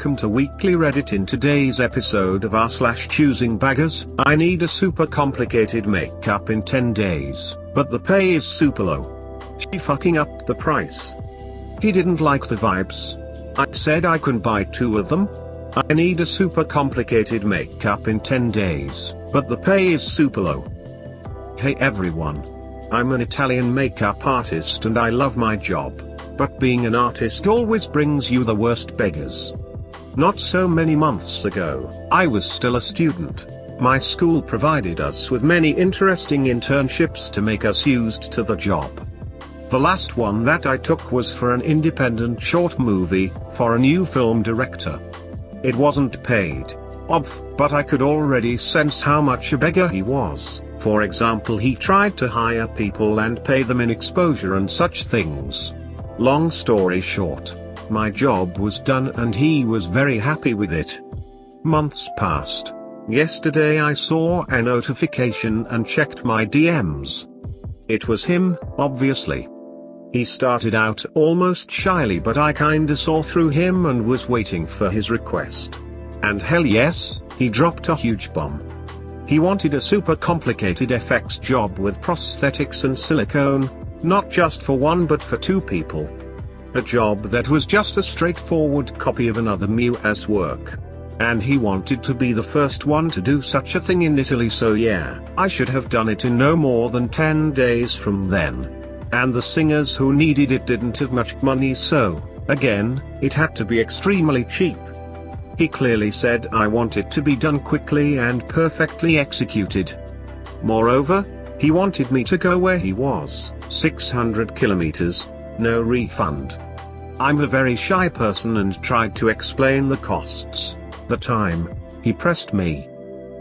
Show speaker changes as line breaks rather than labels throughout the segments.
welcome to Weekly Reddit. In today's episode of r/ChoosingBeggars, I need a super complicated makeup in 10 days, but the pay is super low. She fucking upped the price. He didn't like the vibes. I said I can buy 2 of them. I need a super complicated makeup in 10 days, but the pay is super low. Hey everyone. I'm an Italian makeup artist and I love my job. But being an artist always brings you the worst beggars. Not so many months ago, I was still a student. My school provided us with many interesting internships to make us used to the job. The last one that I took was for an independent short movie, for a new film director. It wasn't paid, but I could already sense how much a beggar he was. For example, he tried to hire people and pay them in exposure and such things. Long story short, my job was done and he was very happy with it. Months passed. Yesterday I saw a notification and checked my DMs. It was him, obviously. He started out almost shyly, but I kinda saw through him and was waiting for his request. And hell yes, he dropped a huge bomb. He wanted a super complicated FX job with prosthetics and silicone. Not just for 1 but for 2 people. A job that was just a straightforward copy of another Mu's work. And he wanted to be the first one to do such a thing in Italy, so yeah, I should have done it in no more than 10 days from then. And the singers who needed it didn't have much money, so, again, it had to be extremely cheap. He clearly said I want it to be done quickly and perfectly executed. Moreover, he wanted me to go where he was, 600 kilometers, no refund. I'm a very shy person and tried to explain the costs, the time. He pressed me.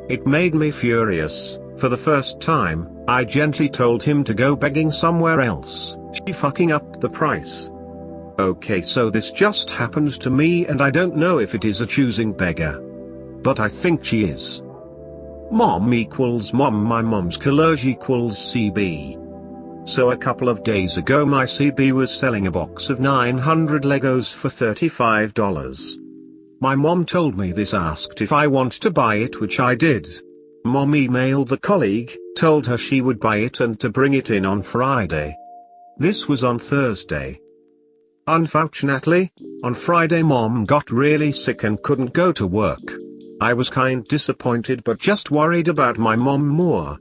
It made me furious. For the first time, I gently told him to go begging somewhere else. She fucking upped the price. Okay, so this just happened to me and I don't know if it is a choosing beggar. But I think she is. Mom equals mom. My mom's collage equals CB. So a couple of days ago my CB was selling a box of 900 Legos for $35. My mom told me this, asked if I want to buy it, which I did. Mom emailed the colleague, told her she would buy it and to bring it in on Friday. This was on Thursday. Unfortunately, on Friday mom got really sick and couldn't go to work. I was kind disappointed but just worried about my mom more.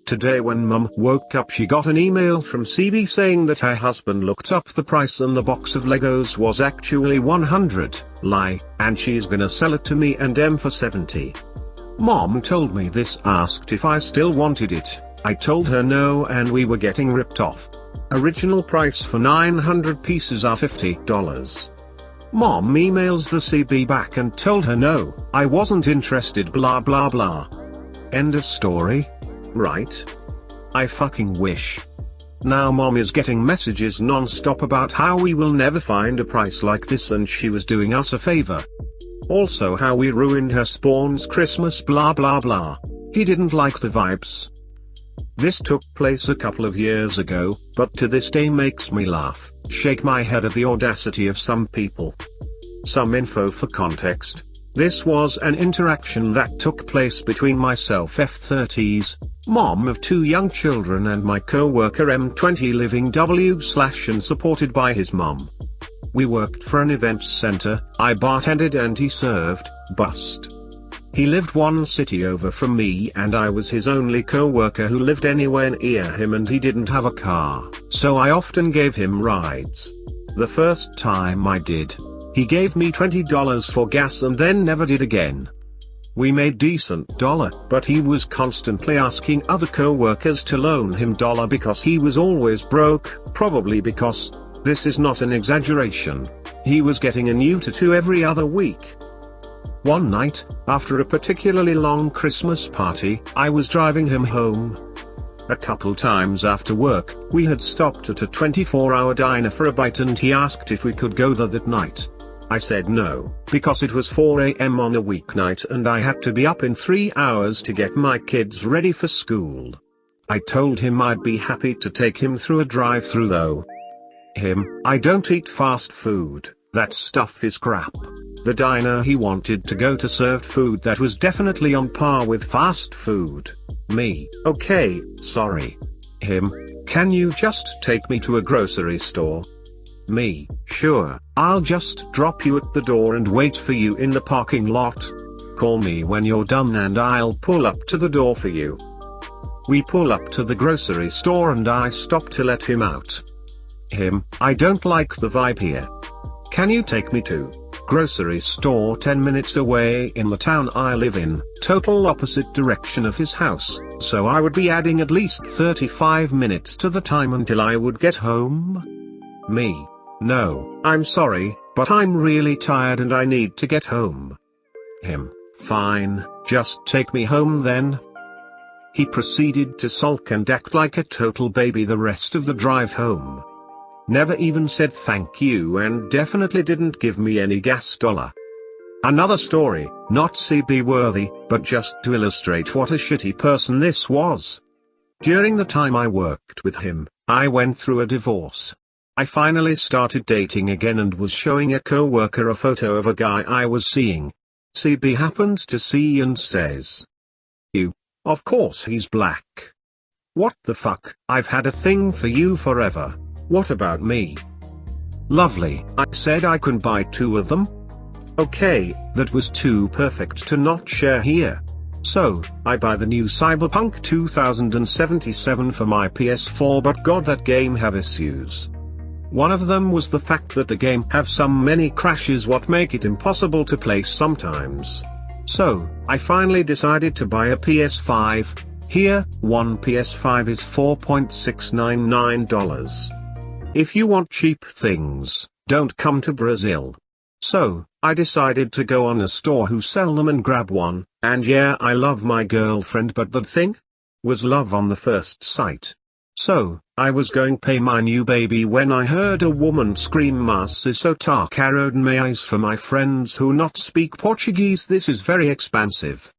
Today when mom woke up she got an email from CB saying that her husband looked up the price and the box of Legos was actually 100, lie, and she's gonna sell it to me and M for 70. Mom told me this, asked if I still wanted it. I told her no and we were getting ripped off. Original price for 900 pieces are $50. Mom emails the CB back and told her no, I wasn't interested, blah blah blah. End of story? Right? I fucking wish. Now mom is getting messages non-stop about how we will never find a price like this and she was doing us a favor. Also how we ruined her spawn's Christmas, blah blah blah. He didn't like the vibes. This took place a couple of years ago, but to this day makes me laugh, shake my head at the audacity of some people. Some info for context. This was an interaction that took place between myself, F30s, mom of 2 young children, and my co-worker M20 living W/ and supported by his mom. We worked for an events center, I bartended and he served, bust. He lived 1 city over from me and I was his only co-worker who lived anywhere near him and he didn't have a car, so I often gave him rides. The first time I did, he gave me $20 for gas and then never did again. We made decent dollar, but he was constantly asking other co-workers to loan him dollar because he was always broke, probably because, this is not an exaggeration, he was getting a new tattoo every other week. One night, after a particularly long Christmas party, I was driving him home. A couple times after work, we had stopped at a 24-hour diner for a bite and he asked if we could go there that night. I said no, because it was 4 AM on a weeknight and I had to be up in 3 hours to get my kids ready for school. I told him I'd be happy to take him through a drive-thru though. I don't eat fast food, that stuff is crap. The diner he wanted to go to served food that was definitely on par with fast food. Me, okay, sorry. Him, can you just take me to a grocery store? Me, sure, I'll just drop you at the door and wait for you in the parking lot. Call me when you're done and I'll pull up to the door for you. We pull up to the grocery store and I stop to let him out. Him, I don't like the vibe here. Can you take me to grocery store 10 minutes away in the town I live in, total opposite direction of his house, so I would be adding at least 35 minutes to the time until I would get home? Me, no, I'm sorry, but I'm really tired and I need to get home. Him, fine, just take me home then. He proceeded to sulk and act like a total baby the rest of the drive home. Never even said thank you and definitely didn't give me any gas dollar. Another story, not CB worthy, but just to illustrate what a shitty person this was. During the time I worked with him, I went through a divorce. I finally started dating again and was showing a co-worker a photo of a guy I was seeing. CB happened to see and says, "You, of course he's black. What the fuck, I've had a thing for you forever. What about me?" Lovely, I said I can buy 2 of them. Okay, that was too perfect to not share here. So, I buy the new Cyberpunk 2077 for my PS4, but god that game have issues. One of them was the fact that the game have some many crashes what make it impossible to play sometimes. So, I finally decided to buy a PS5. Here, one PS5 is $4.699. If you want cheap things, don't come to Brazil. So, I decided to go on a store who sell them and grab one, and yeah, I love my girlfriend, but that thing was love on the first sight. So, I was going to pay my new baby when I heard a woman scream "Mas isso tá caro demais" for my friends who not speak Portuguese. This is very expensive.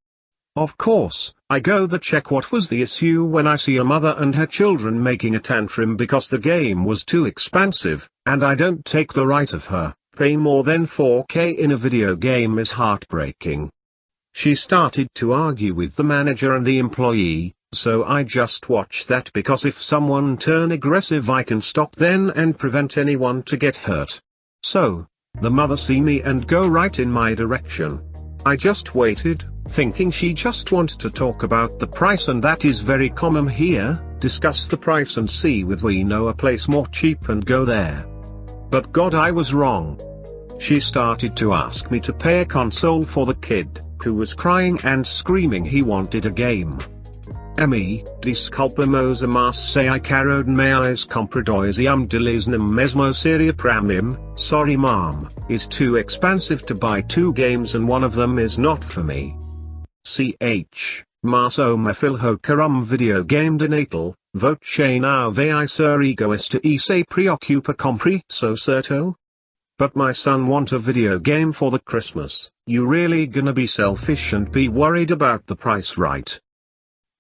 Of course, I go to check what was the issue when I see a mother and her children making a tantrum because the game was too expensive, and I don't take the right of her. Paying more than 4K in a video game is heartbreaking. She started to argue with the manager and the employee, so I just watch that because if someone turn aggressive I can stop then and prevent anyone to get hurt. So, the mother see me and go right in my direction. I just waited, thinking she just wanted to talk about the price, and that is very common here, discuss the price and see with we know a place more cheap and go there. But god I was wrong. She started to ask me to pay a console for the kid, who was crying and screaming he wanted a game. Me, desculpa-mos mas sei caro demais comprar dois deles na mesma série pra mim, sorry mom, is too expensive to buy 2 games and one of them is not for me. Mas o mafilho carum video game de natal, voce não vai ser egoista e se preocupa compre so certo? But my son want a video game for the Christmas, you really gonna be selfish and be worried about the price, right?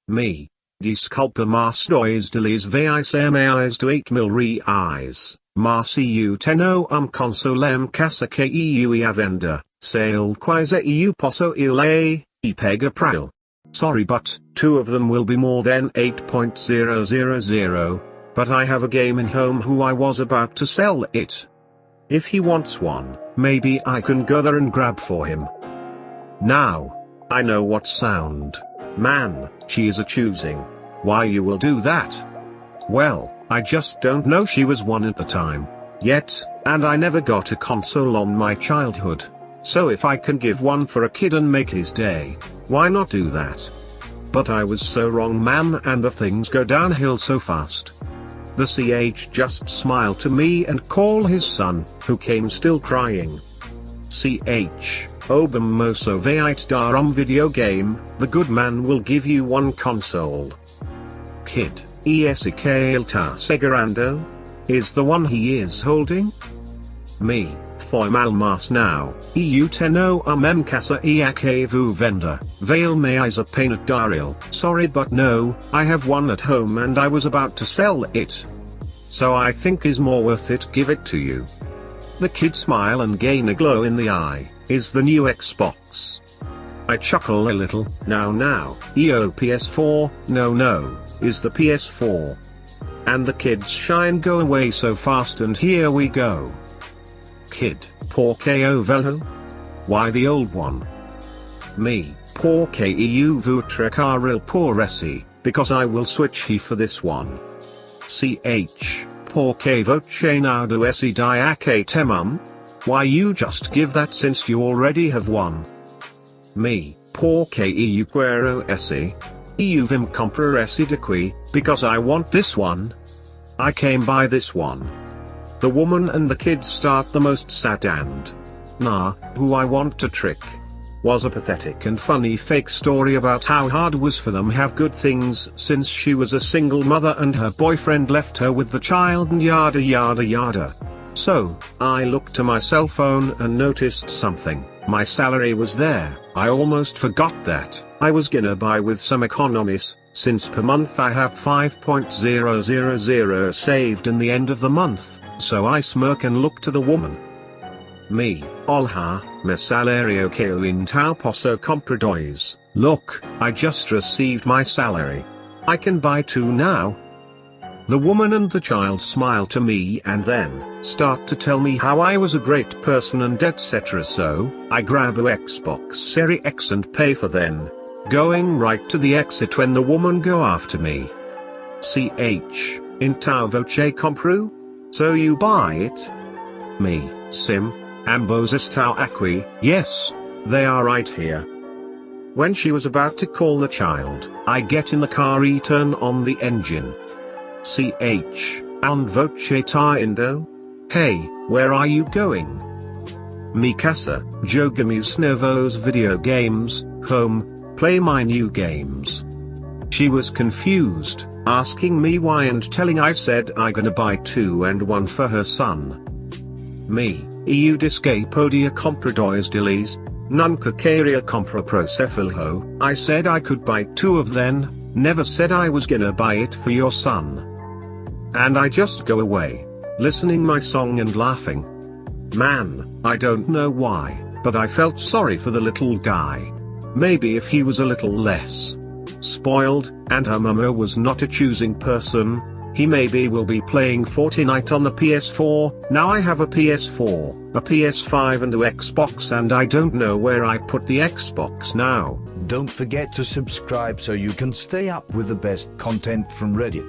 Me, desculpa mas dois deles vai ser mais de 8 mil reais, mas eu tenho consolem casa que eu ia vender, sale coisa eu posso ir lá e pega pra ele. Sorry, but 2 of them will be more than 8.000, but I have a game in home who I was about to sell it. If he wants one, maybe I can go there and grab for him. Now, I know what sound. Man, she is a choosing. Why you will do that? Well, I just don't know, she was 1 at the time. Yet, and I never got a console on my childhood. So if I can give one for a kid and make his day, why not do that? But I was so wrong, man, and the things go downhill so fast. The CH just smiled to me and call his son, who came still crying. CH, obam moso veit darum video game, the good man will give you 1 console. Kid, ESK Ilta Segurando? Is the one he is holding? Me, foi mal mas now, eu tenho casa e vu vender, vale mais a pena daril. Sorry but no, I have one at home and I was about to sell it. So I think is more worth it, give it to you. The kid smile and gain a glow in the eye, is the new Xbox. I chuckle a little, now, EO PS4, no, is the PS4. And the kids shine go away so fast and here we go. Kid, porque o velho? Why the old one? Me, porque eu vou trocar el por esse, because I will switch he for this one. CH, porque voce now do esse diaque temum? Why you just give that since you already have one. Me, porque eu quero esse. Eu vim comprar esse daqui, because I want this one. I came by this one. The woman and the kids start the most sad and who I want to trick. Was a pathetic and funny fake story about how hard it was for them have good things since she was a single mother and her boyfriend left her with the child and yada yada yada. So, I looked to my cell phone and noticed something. My salary was there. I almost forgot that I was gonna buy with some economies, since per month I have 5.000 saved in the end of the month, so I smirk and look to the woman. Me, olha, me salario que eu então posso comprar dois. Look, I just received my salary. I can buy two now. The woman and the child smile to me and then start to tell me how I was a great person and etc. So, I grab a Xbox Series X and pay for then. Going right to the exit when the woman go after me. CH, então voce compru? So you buy it? Me, sim, ambos estão aqui, yes, they are right here. When she was about to call the child, I get in the car e turn on the engine. CH, and voce tá indo? Hey, where are you going? Mi casa, jogamos novos video games, home, play my new games. She was confused, asking me why and telling I said I gonna buy two and one for her son. Me, eu disque podia comprar dois deles, nunca queria comprar pro seu filho. I said I could buy two of them, never said I was gonna buy it for your son. And I just go away, listening my song and laughing. Man, I don't know why, but I felt sorry for the little guy. Maybe if he was a little less spoiled, and her mama was not a choosing person, he maybe will be playing Fortnite on the PS4. Now I have a PS4, a PS5 and a Xbox and I don't know where I put the Xbox now.
Don't forget to subscribe so you can stay up with the best content from Reddit.